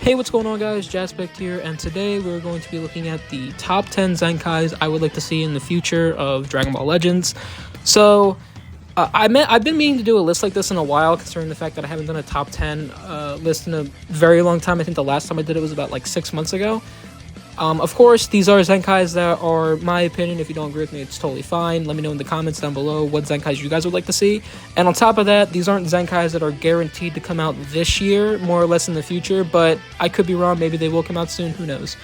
Hey, what's going on, guys? Jaspect here, and today we're going to be looking at the top 10 Zenkais I would like to see in the future of Dragon Ball Legends. So, I've been meaning to do a list like this in a while, considering the fact that I haven't done a top 10 list in a very long time. I think the last time I did it was about like 6 months ago. Of course, these are Zenkais that are my opinion. If you don't agree with me, it's totally fine. Let me know in the comments down below what Zenkais you guys would like to see. And on top of that, these aren't Zenkais that are guaranteed to come out this year, more or less in the future, but I could be wrong. Maybe they will come out soon. Who knows?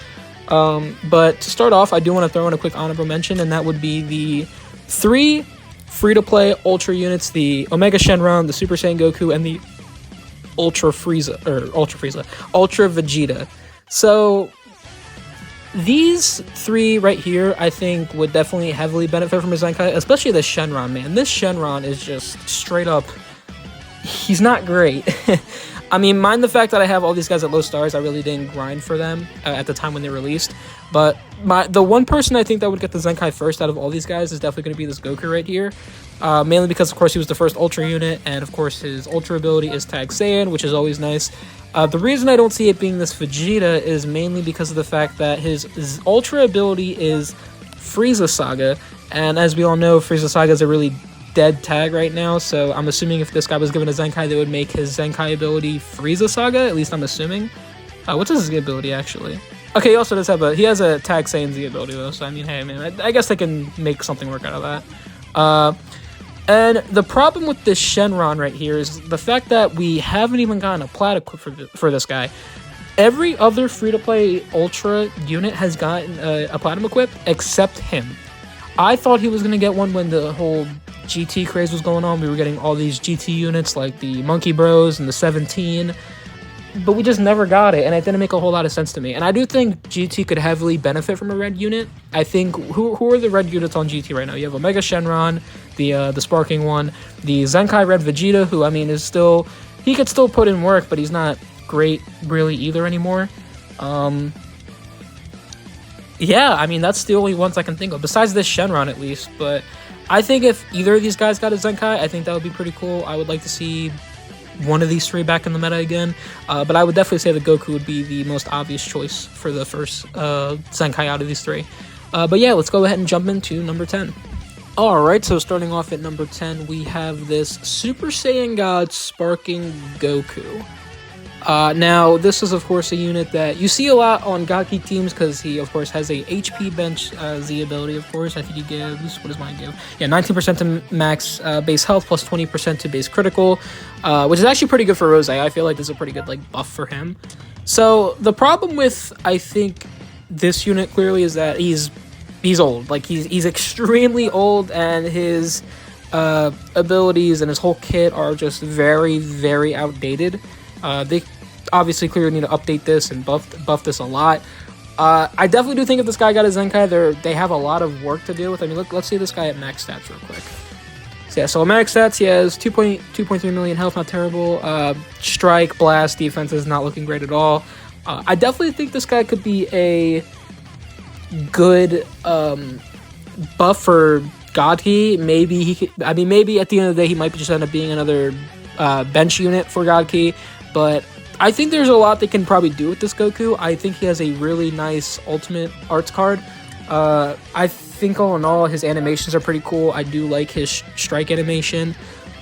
But to start off, I do want to throw in a quick honorable mention, and that would be the 3 free-to-play Ultra units, the Omega Shenron, the Super Saiyan Goku, and the Ultra Vegeta. So these 3 right here, I think, would definitely heavily benefit from a Zenkai, especially the Shenron, man. This Shenron is just straight up, he's not great. I mean, mind the fact that I have all these guys at low stars, I really didn't grind for them at the time when they released. But the one person I think that would get the Zenkai first out of all these guys is definitely going to be this Goku right here. Mainly because, of course, he was the first Ultra unit, and, of course, his Ultra ability is Tag Saiyan, which is always nice. The reason I don't see it being this Vegeta is mainly because of the fact that his Ultra ability is Frieza Saga, and as we all know, Frieza Saga is a really dead tag right now, so I'm assuming if this guy was given a Zenkai, they would make his Zenkai ability Frieza Saga, at least I'm assuming. What's his Z ability, actually? Okay, he also does have he has a Tag Saiyan Z ability, though, so I mean, hey, man, I guess they can make something work out of that. And the problem with this Shenron right here is the fact that we haven't even gotten a plat equip for this guy. Every other free-to-play Ultra unit has gotten a platinum equip except him. I thought he was going to get one when the whole GT craze was going on. We were getting all these GT units like the Monkey Bros and the 17, but we just never got it, and it didn't make a whole lot of sense to me. And I do think GT could heavily benefit from a red unit. I think, who are the red units on GT right now? You have Omega Shenron, the Sparking one, the Zenkai Red Vegeta, who, I mean, is still, he could still put in work, but he's not great really either anymore. Yeah, I mean, that's the only ones I can think of, besides this Shenron at least. But I think if either of these guys got a Zenkai, I think that would be pretty cool. I would like to see one of these 3 back in the meta again, but I would definitely say that Goku would be the most obvious choice for the first Zenkai out of these 3. But yeah, let's go ahead and jump into number 10. Alright, so starting off at number 10, we have this Super Saiyan God Sparking Goku. Now, this is, of course, a unit that you see a lot on God Key teams because he, of course, has a HP bench Z ability, of course. I think he gives, what does mine give? Yeah, 19% to max base health plus 20% to base critical, which is actually pretty good for Rose. I feel like this is a pretty good, like, buff for him. So, the problem with, I think, this unit clearly is that he's old. Like, he's extremely old, and his abilities and his whole kit are just very, very outdated. They obviously clearly need to update this and buff this a lot. I definitely do think if this guy got a Zenkai, they have a lot of work to deal with. I mean, let's see this guy at max stats real quick. So yeah, so at max stats, he has 2.3 million health, not terrible. Strike, blast, defense is not looking great at all. I definitely think this guy could be a good buff for God Key. Maybe he could, I mean, maybe at the end of the day, he might just end up being another bench unit for God Key. But I think there's a lot they can probably do with this Goku. I think he has a really nice ultimate arts card. I think all in all, his animations are pretty cool. I do like his strike animation.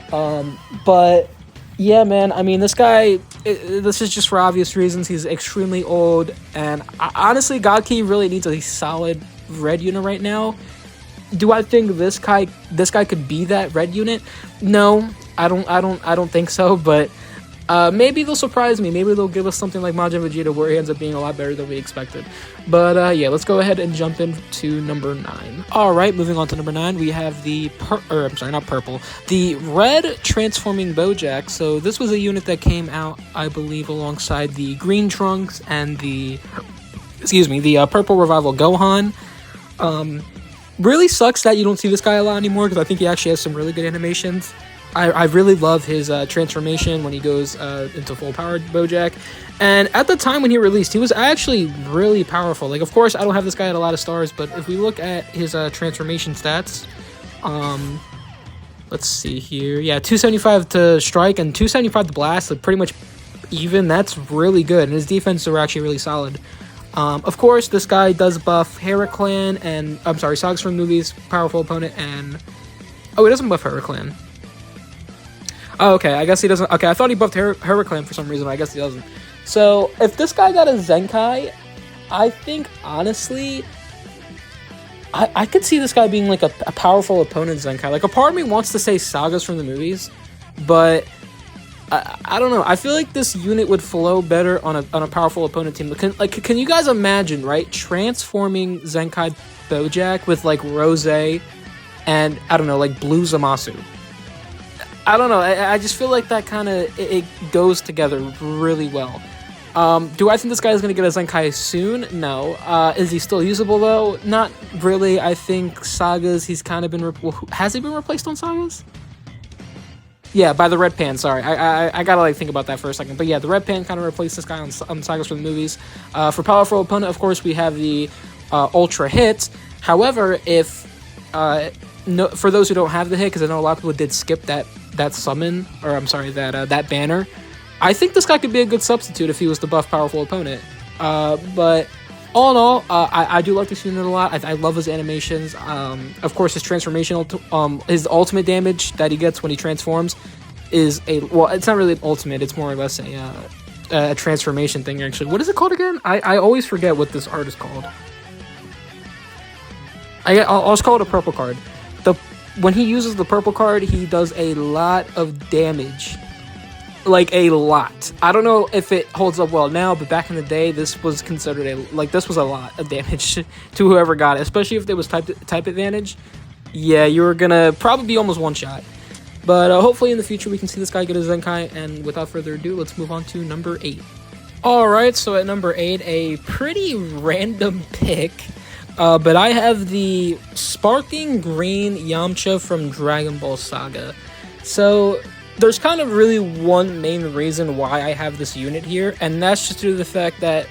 But yeah, man, I mean, this guy, this is just for obvious reasons. He's extremely old. And honestly, God Key really needs a solid red unit right now. Do I think this guy could be that red unit? No, I don't think so, but maybe they'll surprise me. Maybe they'll give us something like Majin Vegeta where he ends up being a lot better than we expected. But yeah, let's go ahead and jump into number 9. Alright, moving on to number 9, we have the the red transforming Bojack. So this was a unit that came out, I believe, alongside the green Trunks and the purple revival Gohan. Really sucks that you don't see this guy a lot anymore because I think he actually has some really good animations. I really love his transformation when he goes into full powered Bojack. And at the time when he released, he was actually really powerful. Like, of course, I don't have this guy at a lot of stars, but if we look at his transformation stats, let's see here. Yeah, 275 to strike and 275 to blast. So pretty much even, that's really good. And his defenses are actually really solid. Of course, this guy does buff Heraclan and, I'm sorry, Sagas from the movies, powerful opponent, and... Oh, he doesn't buff Heraclan. Oh, okay, I guess he doesn't... Okay, I thought he buffed Heraclan for some reason, I guess he doesn't. So, if this guy got a Zenkai, I think, honestly... I could see this guy being, like, a powerful opponent Zenkai. Like, a part of me wants to say Sagas from the movies, but... I don't know. I feel like this unit would flow better on a powerful opponent team. Can you guys imagine, right? Transforming Zenkai Bojack with, like, Rose and, I don't know, like, Blue Zamasu. I don't know. I just feel like that kind of... It goes together really well. Do I think this guy is going to get a Zenkai soon? No. Is he still usable, though? Not really. I think Sagas, he's kind of been... Has he been replaced on Sagas? Yeah, by the Red Pan, sorry. I gotta, like, think about that for a second. But yeah, the Red Pan kind of replaced this guy on Sagas from the movies. For powerful opponent, of course, we have the Ultra Hit. However, if... for those who don't have the hit, because I know a lot of people did skip that summon, or I'm sorry, that banner, I think this guy could be a good substitute if he was the buff powerful opponent. But... all in all, I do like this unit a lot. I love his animations. Of course, his transformation, his ultimate damage that he gets when he transforms is well, it's not really an ultimate. It's more or less a transformation thing, actually. What is it called again? I always forget what this art is called. I'll just call it a purple card. When he uses the purple card, he does a lot of damage. Like, a lot. I don't know if it holds up well now, but back in the day, this was considered this was a lot of damage to whoever got it, especially if there was type advantage. Yeah, you were gonna probably be almost one shot. But hopefully in the future we can see this guy get a Zenkai, and without further ado, let's move on to number 8. Alright, so at number 8, a pretty random pick, but I have the Sparking Green Yamcha from Dragon Ball Saga. So... there's kind of really one main reason why I have this unit here, and that's just due to the fact that,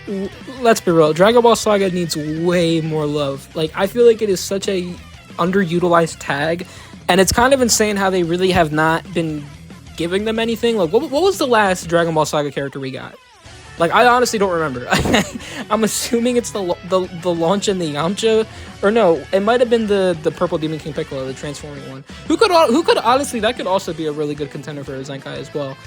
let's be real, Dragon Ball Saga needs way more love. Like, I feel like it is such a underutilized tag, and it's kind of insane how they really have not been giving them anything. Like, what was the last Dragon Ball Saga character we got? Like, I honestly don't remember. I'm assuming it's the launch in the Yamcha, or no, it might have been the Purple Demon King Piccolo, the transforming one. Who could honestly, that could also be a really good contender for a Zenkai as well.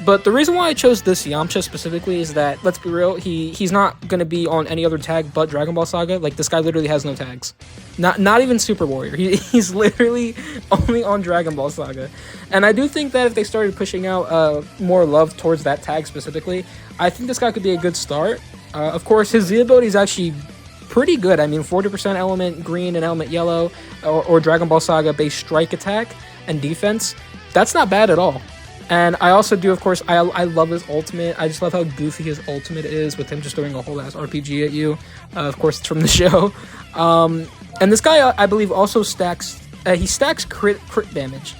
But the reason why I chose this Yamcha specifically is that, let's be real, he's not gonna be on any other tag but Dragon Ball Saga. Like, this guy literally has no tags. Not even Super Warrior. He's literally only on Dragon Ball Saga. And I do think that if they started pushing out more love towards that tag specifically, I think this guy could be a good start. Of course, his Z ability is actually pretty good. I mean, 40% element green and element yellow, or Dragon Ball Saga based strike attack and defense. That's not bad at all. And I also do, of course, I love his ultimate. I just love how goofy his ultimate is with him just doing a whole ass RPG at you. Of course, it's from the show. And this guy, I believe, also stacks crit damage,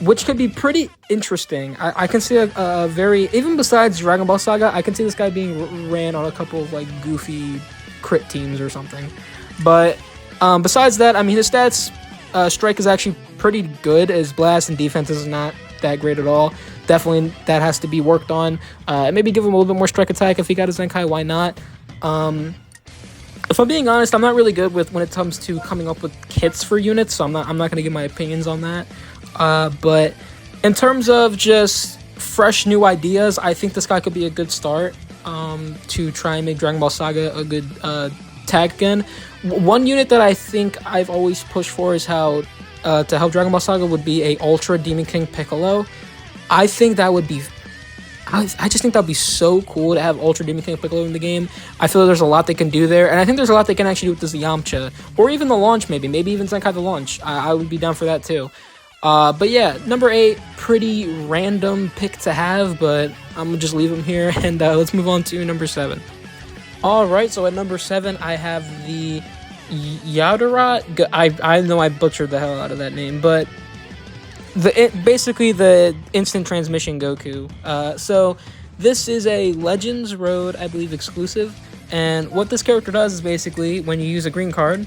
which could be pretty interesting. I can see a very, even besides Dragon Ball Saga, I can see this guy being ran on a couple of, like, goofy crit teams or something. But besides that, I mean, his stats, strike is actually pretty good. His blast and defense is not that great at all. Definitely that has to be worked on. Maybe give him a little bit more strike attack if he got a Zenkai, why not? If I'm being honest, I'm not really good with when it comes to coming up with kits for units, so I'm not going to give my opinions on that. But in terms of just fresh new ideas, I think this guy could be a good start to try and make Dragon Ball Saga a good tag again. One unit that I think I've always pushed for is how to help Dragon Ball Saga would be a Ultra Demon King Piccolo. I think that would be... I just think that would be so cool to have Ultra Demon King Piccolo in the game. I feel like there's a lot they can do there, and I think there's a lot they can actually do with this Yamcha. Or even the launch, maybe even Zenkai the launch. I would be down for that too. But yeah, number 8, pretty random pick to have, but I'm gonna just leave him here, and let's move on to number 7. Alright, so at number 7, I have the Yadorat. I know I butchered the hell out of that name, but basically the instant transmission Goku. So this is a Legends Road, I believe, exclusive, and what this character does is basically when you use a green card,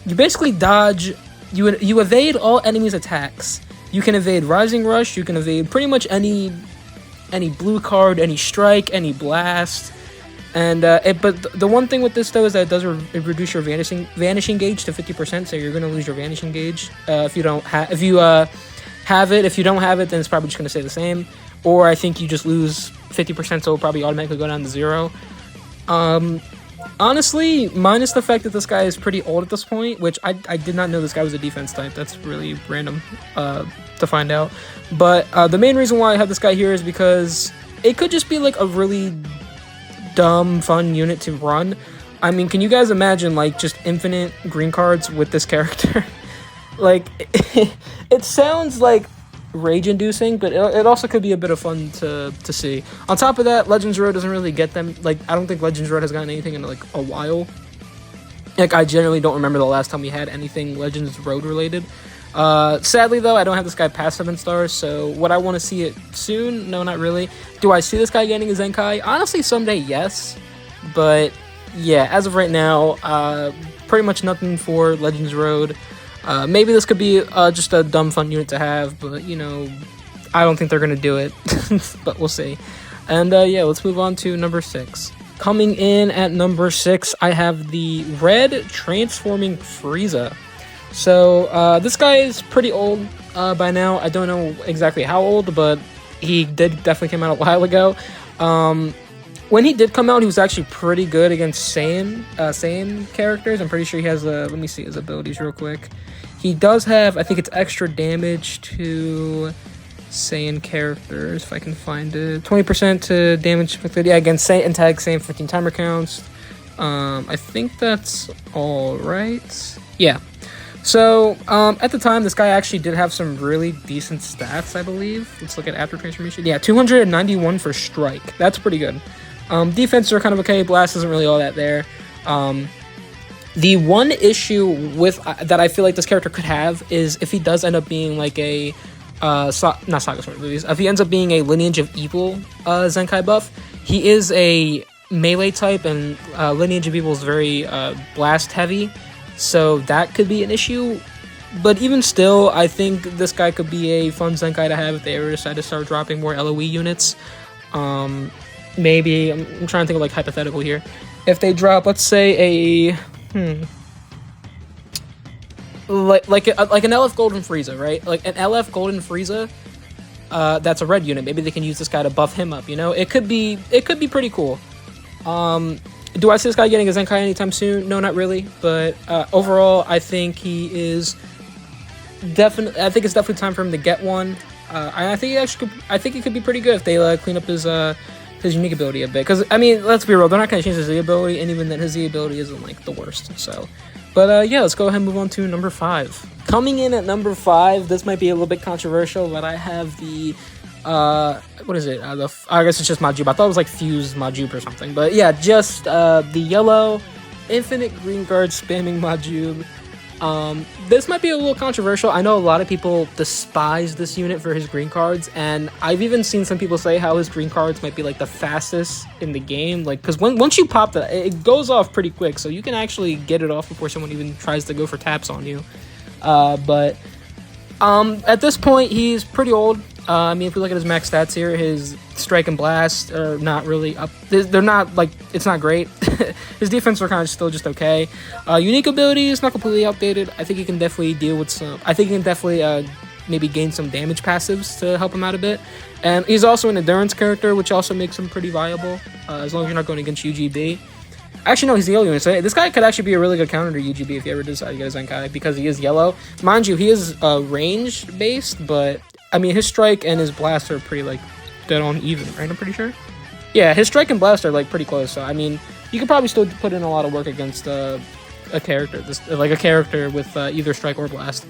you basically dodge. You evade all enemies' attacks. You can evade Rising Rush. You can evade pretty much any any blue card, any strike, any blast. And but the one thing with this though is that it does reduce your vanishing gauge to 50%. So you're gonna lose your vanishing gauge if you don't have have it. If you don't have it, then it's probably just gonna stay the same. Or I think you just lose 50%, so it'll probably automatically go down to 0. Honestly, minus the fact that this guy is pretty old at this point, which I did not know this guy was a defense type. That's really random to find out. But the main reason why I have this guy here is because it could just be like a really dumb, fun unit to run. I mean, can you guys imagine like just infinite green cards with this character? Like, it sounds like rage-inducing, but it also could be a bit of fun to see. On top of that, Legends Road doesn't really get them. Like, I don't think Legends Road has gotten anything in like a while. Like, I generally don't remember the last time we had anything Legends Road related. Sadly though, I don't have this guy past 7 stars, so would I want to see it soon? No, not really. Do I see this guy getting a Zenkai? Honestly, someday, yes. But yeah, as of right now, pretty much nothing for Legends Road. Maybe this could be just a dumb fun unit to have, but you know, I don't think they're gonna do it. But we'll see. And yeah, let's move on to number 6. Coming in at number 6, I have the Red Transforming Frieza. So this guy is pretty old by now. I don't know exactly how old, but he did definitely come out a while ago. When he did come out, he was actually pretty good against Saiyan characters. I'm pretty sure he has let me see his abilities real quick. He does have, I think it's extra damage to Saiyan characters, if I can find it. 20% to damage inflicted. Yeah, against Saiyan tag, Saiyan 15 timer counts. I think that's all right. Yeah. So, at the time, this guy actually did have some really decent stats, I believe. Let's look at after transformation. Yeah, 291 for strike. That's pretty good. Defense are kind of okay. Blast isn't really all that there. The one issue with that I feel like this character could have is if he does end up being like a not Saga Sword movies. If he ends up being a Lineage of Evil Zenkai buff, he is a melee type, and Lineage of Evil is very blast heavy, so that could be an issue. But even still, I think this guy could be a fun Zenkai to have if they ever decide to start dropping more LOE units. Maybe I'm trying to think of like hypothetical here. If they drop, let's say like an LF Golden Frieza, right? Like an LF Golden Frieza, that's a red unit. Maybe they can use this guy to buff him up. You know, it could be pretty cool. Do I see this guy getting a Zenkai anytime soon? No, not really. But overall, I think he is definitely. I think it's definitely time for him to get one. I think it could be pretty good if they clean up his unique ability a bit. Because I mean, let's be real, they're not gonna change his Z ability, and even then, his Z ability isn't like the worst. So, but yeah, let's go ahead and move on to number 5. Coming in at number 5, this might be a little bit controversial, but I have the what is it? I guess it's just Majub. I thought it was like Fused Majub or something. But yeah, just the yellow infinite green guard spamming Majub. This might be a little controversial. I know a lot of people despise this unit for his green cards, and I've even seen some people say how his green cards might be like the fastest in the game. Like, because once you pop that, it goes off pretty quick, so you can actually get it off before someone even tries to go for taps on you. But at this point, he's pretty old. I mean, if we look at his max stats here, his strike and blast are not really up. They're not like, it's not great. His defense are kind of still just okay. Unique ability is not completely outdated. I think he can definitely deal with some. I think he can definitely maybe gain some damage passives to help him out a bit. And he's also an endurance character, which also makes him pretty viable as long as you're not going against UGB. Actually, no, he's the yellow unit. So this guy could actually be a really good counter to UGB if you ever decide to get a Zenkai, because he is yellow. Mind you, he is range based, but I mean, his strike and his blast are pretty like dead on even, right? I'm pretty sure. Yeah, his strike and blast are like pretty close. So I mean, you could probably still put in a lot of work against a character, like a character with either strike or blast.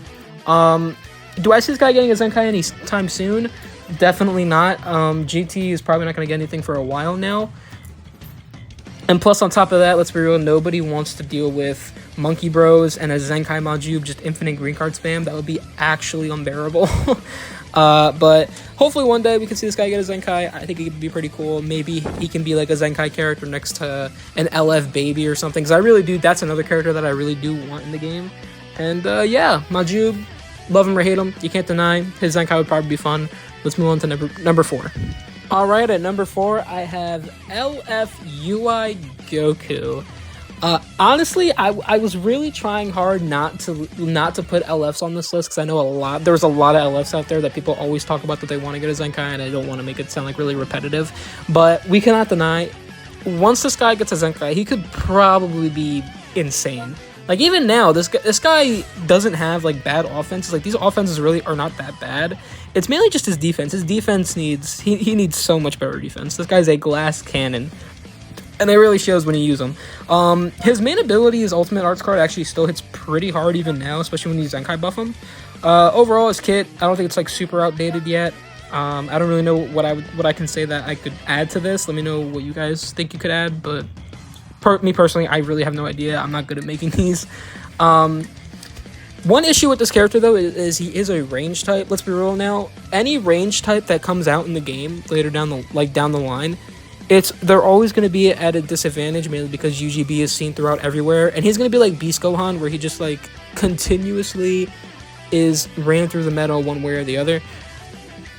Do I see this guy getting a Zenkai anytime soon? Definitely not. GT is probably not going to get anything for a while now. And plus, on top of that, let's be real, nobody wants to deal with Monkey Bros and a Zenkai Majub, just infinite green card spam. That would be actually unbearable. But hopefully one day we can see this guy get a Zenkai. I think he could be pretty cool. Maybe he can be like a Zenkai character next to an LF Baby or something. Because I really do, that's another character that I really do want in the game. And yeah, Majub, love him or hate him, you can't deny. His Zenkai would probably be fun. Let's move on to number 4. Alright, at number 4, I have LFUI Goku. Honestly, I was really trying hard not to put LFs on this list because I know there's a lot of LFs out there that people always talk about that they want to get a Zenkai, and I don't want to make it sound like really repetitive. But we cannot deny, once this guy gets a Zenkai, he could probably be insane. Like, even now, this guy doesn't have, like, bad offenses. Like, these offenses really are not that bad. It's mainly just his defense. His defense needs... He needs so much better defense. This guy's a glass cannon. And it really shows when you use him. His main ability, his Ultimate Arts card, actually still hits pretty hard even now, especially when you Zenkai buff him. Overall, his kit, I don't think it's, like, super outdated yet. I don't really know what I can say that I could add to this. Let me know what you guys think you could add, but... me personally, I really have no idea. I'm not good at making these. One issue with this character, though, is he is a range type. Let's be real now. Any range type that comes out in the game later down the line, they're always going to be at a disadvantage, mainly because UGB is seen throughout everywhere. And he's going to be like Beast Gohan, where he just like continuously is ran through the meta one way or the other.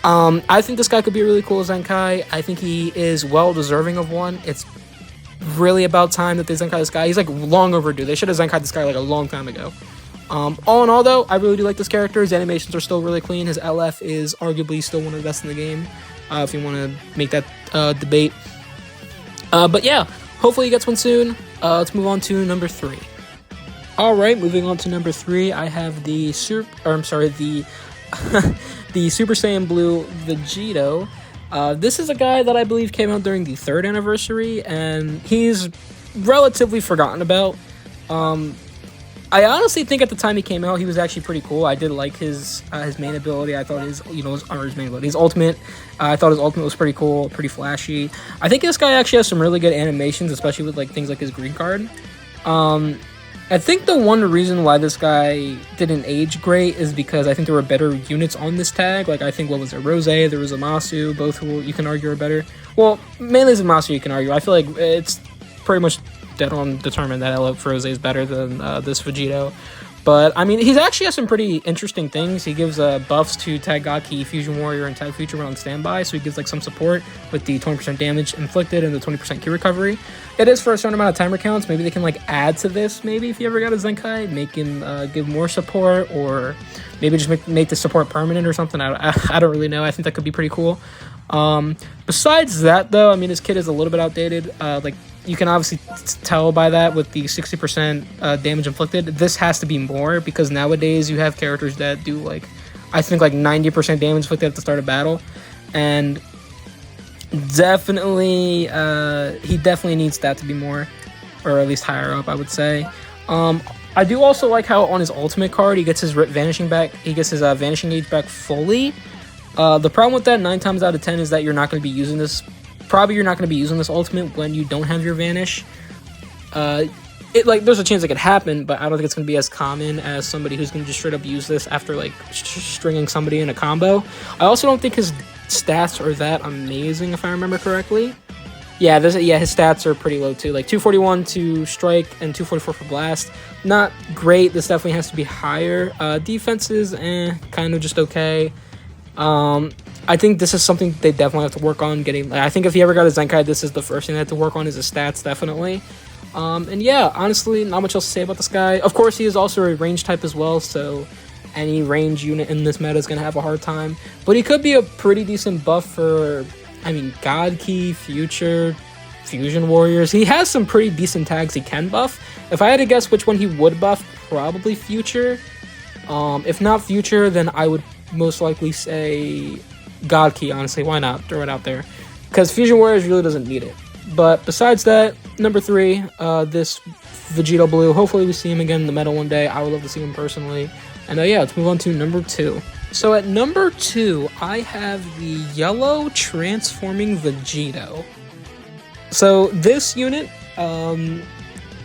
I think this guy could be a really cool Zenkai. I think he is well deserving of one. It's really about time that they Zenkai this guy. He's like long overdue. They should have Zenkai this guy like a long time ago. All in all, though, I really do like this character. His animations are still really clean. His LF is arguably still one of the best in the game, if you want to make that debate. But yeah, hopefully he gets one soon. Let's move on to number 3. All right, moving on to number 3, I have the the Super Saiyan Blue Vegito. This is a guy that I believe came out during the 3rd anniversary, and he's relatively forgotten about. I honestly think at the time he came out, he was actually pretty cool. I did like his main ability. I thought his main ability, his ultimate. I thought his ultimate was pretty cool, pretty flashy. I think this guy actually has some really good animations, especially with like things like his green card. I think the one reason why this guy didn't age great is because I think there were better units on this tag. Like, I think, what was it, Rose, there was a Masu, both who you can argue are better. Well, mainly it's a Masu you can argue. I feel like it's pretty much dead on determined that LF Rose is better than this Vegito. But, I mean, he's actually has some pretty interesting things. He gives buffs to Tag God Ki, Fusion Warrior, and Tag Future when on standby, so he gives like some support with the 20% damage inflicted and the 20% Ki recovery. It is for a certain amount of timer counts. Maybe they can like add to this, maybe, if you ever got a Zenkai, make him give more support, or maybe just make the support permanent or something. I don't really know. I think that could be pretty cool. Besides that, though, I mean, his kit is a little bit outdated. Like, you can obviously tell by that with the 60% damage inflicted. This has to be more, because nowadays you have characters that do like, I think like 90% damage inflicted at the start of battle, and definitely he definitely needs that to be more, or at least higher up, I would say. I do also like how on his ultimate card he gets his vanishing back. He gets his vanishing age back fully. The problem with that 9 times out of 10 is that you're not going to be using this. Probably you're not going to be using this ultimate when you don't have your vanish. There's a chance it could happen, but I don't think it's going to be as common as somebody who's going to just straight up use this after like stringing somebody in a combo. I also don't think his stats are that amazing, if I remember correctly. Yeah, his stats are pretty low too. Like 241 to strike and 244 for blast. Not great. This definitely has to be higher. Defenses, kind of just okay. I think this is something they definitely have to work on getting. I think if he ever got a Zenkai, this is the first thing they have to work on, is his stats, definitely. And yeah, honestly, not much else to say about this guy. Of course, he is also a range type as well, so any range unit in this meta is going to have a hard time. But he could be a pretty decent buff for, I mean, God Ki, Future, Fusion Warriors. He has some pretty decent tags he can buff. If I had to guess which one he would buff, probably Future. If not Future, then I would most likely say God Ki, honestly. Why not? Throw it out there. Because Fusion Warriors really doesn't need it. But besides that, number 3, this Vegito Blue. Hopefully we see him again in the meta one day. I would love to see him personally. And yeah, let's move on to number 2. So at number 2, I have the Yellow Transforming Vegito. So this unit,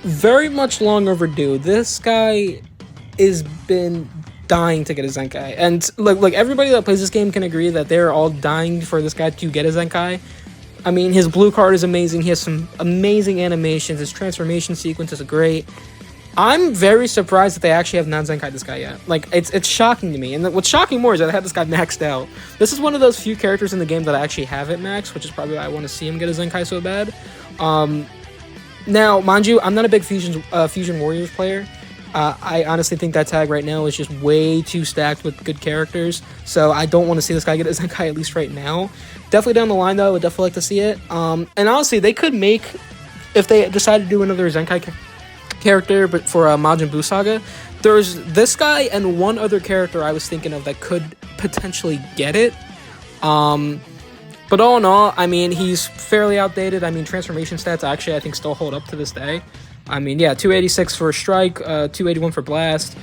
very much long overdue. This guy has been dying to get a Zenkai, and like everybody that plays this game can agree that they're all dying for this guy to get a Zenkai. I mean, his blue card is amazing. He has some amazing animations. His transformation sequence is great. I'm very surprised that they actually have not Zenkai this guy yet. Like, it's shocking to me. And what's shocking more is that I had this guy maxed out. This is one of those few characters in the game that I actually have it maxed, which is probably why I want to see him get a Zenkai so bad. Now, mind you, I'm not a big Fusion Warriors player. I honestly think that tag right now is just way too stacked with good characters. So I don't want to see this guy get a Zenkai, at least right now. Definitely down the line, though, I would definitely like to see it. And honestly, they could make, if they decide to do another Zenkai character, but for Majin Buu Saga, there's this guy and one other character I was thinking of that could potentially get it. But all in all, I mean, he's fairly outdated. I mean, transformation stats actually I think still hold up to this day. I mean, yeah, 286 for strike, 281 for blast.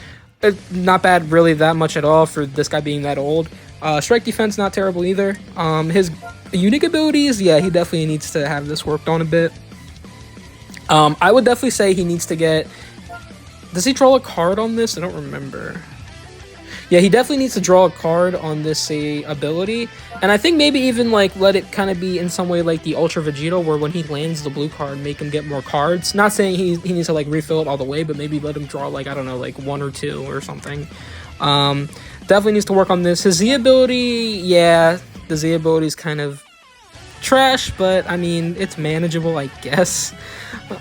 Not bad really that much at all for this guy being that old. Strike defense not terrible either. His unique abilities, yeah, he definitely needs to have this worked on a bit. I would definitely say he needs to get... Does he draw a card on this? I don't remember. Yeah, he definitely needs to draw a card on this ability. And I think maybe even like let it kind of be in some way like the Ultra Vegeta, where when he lands the blue card, make him get more cards. Not saying he needs to like refill it all the way, but maybe let him draw like, I don't know, like 1 or 2 or something. Definitely needs to work on this. His Z ability, yeah, the Z ability is kind of trash, but I mean, it's manageable, I guess.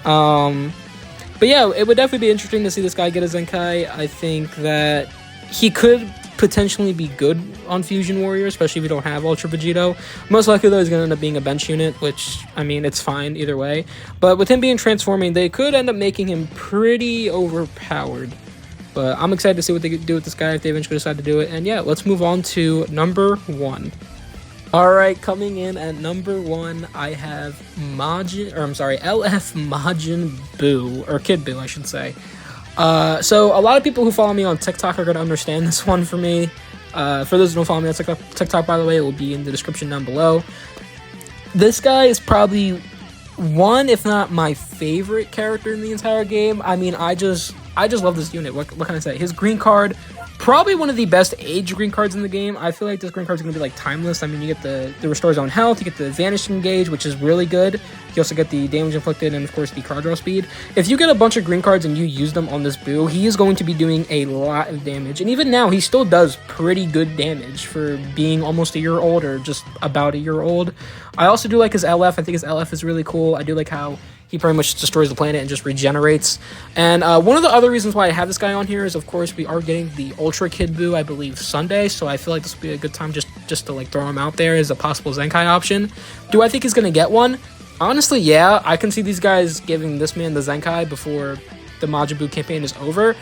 But yeah, it would definitely be interesting to see this guy get a Zenkai. I think that he could potentially be good on Fusion Warrior, especially if you don't have Ultra Vegito. Most likely, though, he's going to end up being a bench unit, which, I mean, it's fine either way. But with him being transforming, they could end up making him pretty overpowered. But I'm excited to see what they could do with this guy if they eventually decide to do it. And yeah, let's move on to number 1. Alright, coming in at number 1, I have LF Majin Buu, or Kid Buu, I should say. So a lot of people who follow me on TikTok are going to understand this one for me. For those who don't follow me on TikTok, by the way, it will be in the description down below. This guy is probably one, if not my favorite character in the entire game. I mean, I just love this unit. What can I say? His green card, probably one of the best age green cards in the game. I feel like this green card is going to be like timeless. I mean, you get the restore zone health, you get the vanishing gauge, which is really good. You also get the damage inflicted and of course the card draw speed. If you get a bunch of green cards and you use them on this Buu, he is going to be doing a lot of damage. And even now, he still does pretty good damage for being almost a year old, or just about a year old. I also do like his LF. I think his LF is really cool. I do like how he pretty much destroys the planet and just regenerates. And one of the other reasons why I have this guy on here is, of course, we are getting the Ultra Kid Buu, I believe, Sunday. So I feel like this would be a good time just to like throw him out there as a possible Zenkai option. Do I think he's going to get one? Honestly, yeah. I can see these guys giving this man the Zenkai before the Majin Buu campaign is over.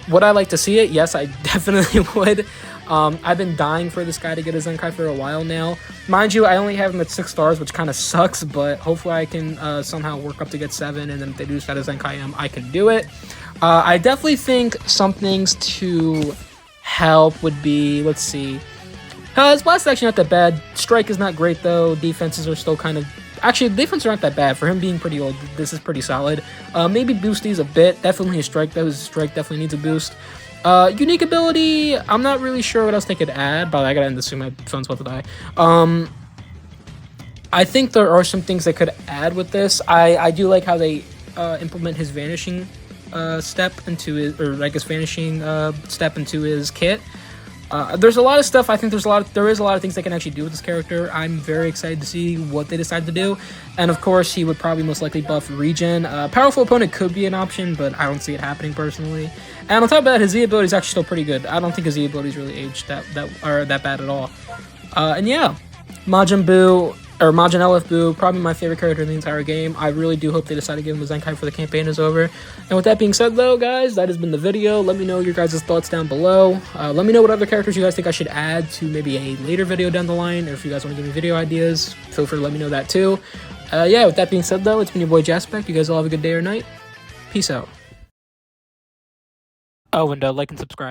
Would I like to see it? Yes, I definitely would. I've been dying for this guy to get a Zenkai for a while now. Mind you, I only have him at 6 stars, which kind of sucks, but hopefully I can somehow work up to get 7, and then if they do decide a Zenkai I can do it. I definitely think some things to help would be, let's see. His blast is actually not that bad. Strike is not great, though. Defenses are still kind of... Actually, the defenses aren't that bad. For him being pretty old, this is pretty solid. Maybe boost these a bit. Definitely his strike, though. His strike definitely needs a boost. Unique ability, I'm not really sure what else they could add, but I gotta end this soon, my phone's about to die. I think there are some things they could add with this. I do like how they implement his vanishing step into his, or like his vanishing step into his kit. There's a lot of stuff. I think there is a lot of things they can actually do with this character. I'm very excited to see what they decide to do. And of course, he would probably most likely buff regen. Powerful opponent could be an option, but I don't see it happening personally. And on top of that, his Z ability is actually still pretty good. I don't think his Z ability is really aged that bad at all. And yeah, Majin Buu, or Majin LF Buu, probably my favorite character in the entire game. I really do hope they decide to give him a Zenkai before the campaign is over. And with that being said, though, guys, that has been the video. Let me know your guys' thoughts down below. Let me know what other characters you guys think I should add to maybe a later video down the line, or if you guys want to give me video ideas, feel free to let me know that too. Yeah, with that being said, though, it's been your boy Jaspek. You guys all have a good day or night. Peace out. Oh, and like and subscribe.